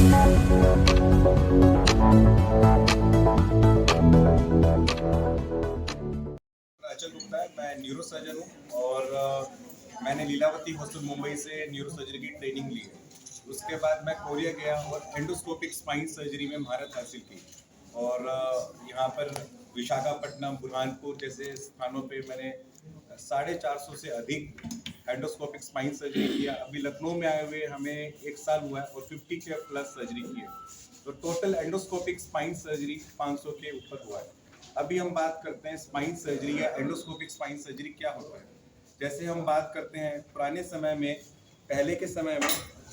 अचल गुप्ता है, मैं न्यूरो सर्जन हूँ और मैंने लीलावती हॉस्पिटल मुंबई से न्यूरो सर्जरी की ट्रेनिंग ली है। उसके बाद मैं कोरिया गया और एंडोस्कोपिक स्पाइन सर्जरी में महारत हासिल की और यहाँ पर विशाखापट्टनम, बुरहानपुर जैसे स्थानों पे मैंने 450 से अधिक एंडोस्कोपिक स्पाइन सर्जरी किया। अभी लखनऊ में आए हुए हमें 1 साल हुआ है और 50 के प्लस सर्जरी की है, तो टोटल एंडोस्कोपिक स्पाइन सर्जरी 500 के ऊपर हुआ है। अभी हम बात करते हैं स्पाइन सर्जरी या एंडोस्कोपिक स्पाइन सर्जरी क्या होता है। जैसे हम बात करते हैं पुराने समय में, पहले के समय में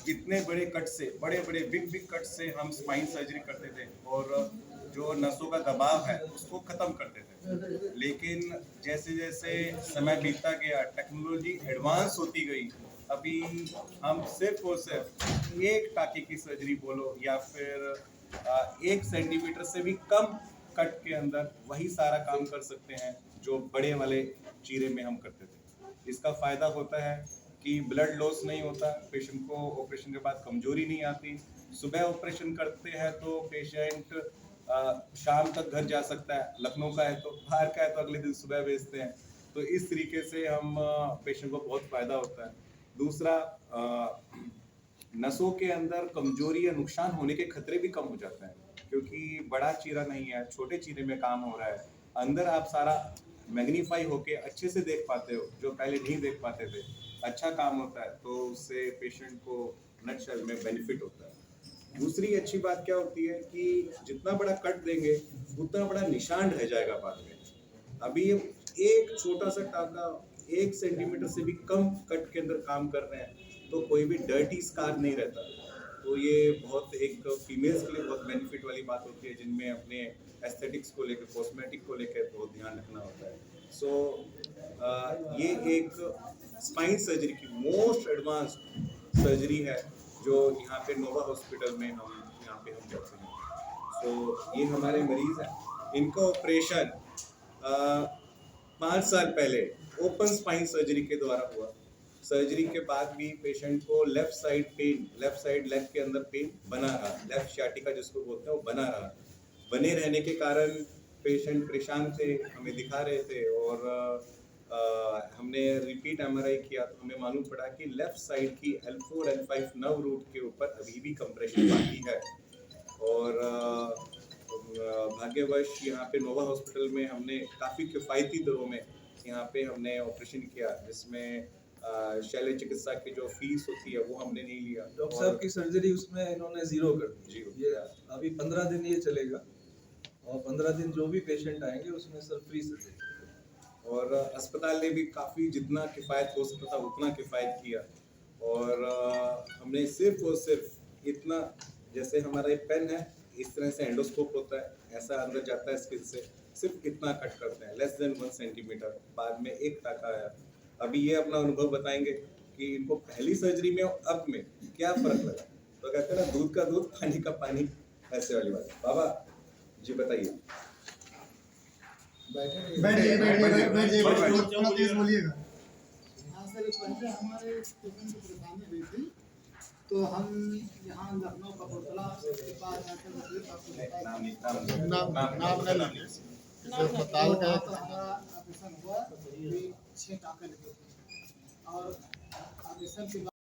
इतने बड़े कट से, बड़े बड़े बिग कट से हम स्पाइन सर्जरी करते थे और जो नसों का दबाव है उसको ख़त्म करते थे। लेकिन जैसे जैसे समय बीतता गया, टेक्नोलॉजी एडवांस होती गई, अभी हम सिर्फ और सिर्फ एक टाँके की सर्जरी बोलो या फिर 1 सेंटीमीटर से भी कम कट के अंदर वही सारा काम कर सकते हैं जो बड़े वाले चीरे में हम करते थे। इसका फ़ायदा होता है कि ब्लड लॉस नहीं होता, पेशेंट को ऑपरेशन के बाद कमजोरी नहीं आती। सुबह ऑपरेशन करते हैं तो पेशेंट शाम तक घर जा सकता है, लखनऊ का है तो, बाहर का है तो अगले दिन सुबह भेजते हैं। तो इस तरीके से हम पेशेंट को बहुत फ़ायदा होता है। दूसरा, नसों के अंदर कमजोरी या नुकसान होने के खतरे भी कम हो जाते हैं, क्योंकि बड़ा चीरा नहीं है, छोटे चीरे में काम हो रहा है। अंदर आप सारा मैग्नीफाई होके अच्छे से देख पाते हो, जो पहले नहीं देख पाते थे। अच्छा काम होता है, तो उससे पेशेंट को नटशेल में बेनिफिट होता है। दूसरी अच्छी बात क्या होती है कि जितना बड़ा कट देंगे उतना बड़ा निशान रह जाएगा बाद में। अभी एक छोटा सा टाका 1 सेंटीमीटर से भी कम कट के अंदर काम कर रहे हैं तो कोई भी डर्टी स्कार नहीं रहता। तो ये बहुत एक फीमेल्स के लिए बहुत बेनिफिट वाली बात होती है, जिनमें अपने एस्थेटिक्स को लेकर, कॉस्मेटिक को लेकर बहुत ध्यान रखना होता है। सो ये एक स्पाइन सर्जरी की मोस्ट एडवांस सर्जरी है जो यहाँ पे नोवा हॉस्पिटल में हम करते हैं। सो ये हमारे मरीज हैं, इनका ऑपरेशन 5 साल पहले ओपन स्पाइन सर्जरी के द्वारा हुआ। सर्जरी के बाद भी पेशेंट को left side pain, left side leg के अंदर पेन बना रहा, लेफ्ट शाटिका जिसको बोलते हैं वो बना रहा। बने रहने के कारण पेशेंट परेशान थे, हमें दिखा रहे थे और हमने रिपीट एमआरआई किया तो हमें मालूम पड़ा कि लेफ्ट साइड की L4 L5 नर्व रूट के ऊपर अभी भी कंप्रेशन बाकी है। और भाग्यवश यहाँ पे नोवा हॉस्पिटल में हमने काफ़ी किफ़ायती दरों में यहाँ पे हमने ऑपरेशन किया, जिसमें शल्य चिकित्सा की जो फीस होती है वो हमने नहीं लिया। डॉक्टर साहब की सर्जरी उसमें इन्होंने जीरो कर दी। ये अभी 15 दिन ये चलेगा और 15 दिन जो भी पेशेंट आएंगे उसमें सर फ्री सर्जरी। और अस्पताल ने भी काफ़ी जितना किफ़ायत हो सकता था उतना किफ़ायत किया। और हमने सिर्फ और सिर्फ इतना, जैसे हमारा एक पेन है इस तरह से एंडोस्कोप होता है, ऐसा अंदर जाता है स्किन से, सिर्फ इतना कट करते हैं, लेस देन 1 सेंटीमीटर। बाद में एक टाका आया। अभी ये अपना अनुभव बताएंगे कि इनको पहली सर्जरी में और अब में क्या फ़र्क लगा। तो कहते हैं ना, दूध का दूध पानी का पानी, ऐसे वाली बात। बाबा जी बताइए। तो हम यहाँ लखनऊ कपूरथला के पास अस्पताल का ऑपरेशन हुआ, 6 टाँके लगे थे और ऑपरेशन के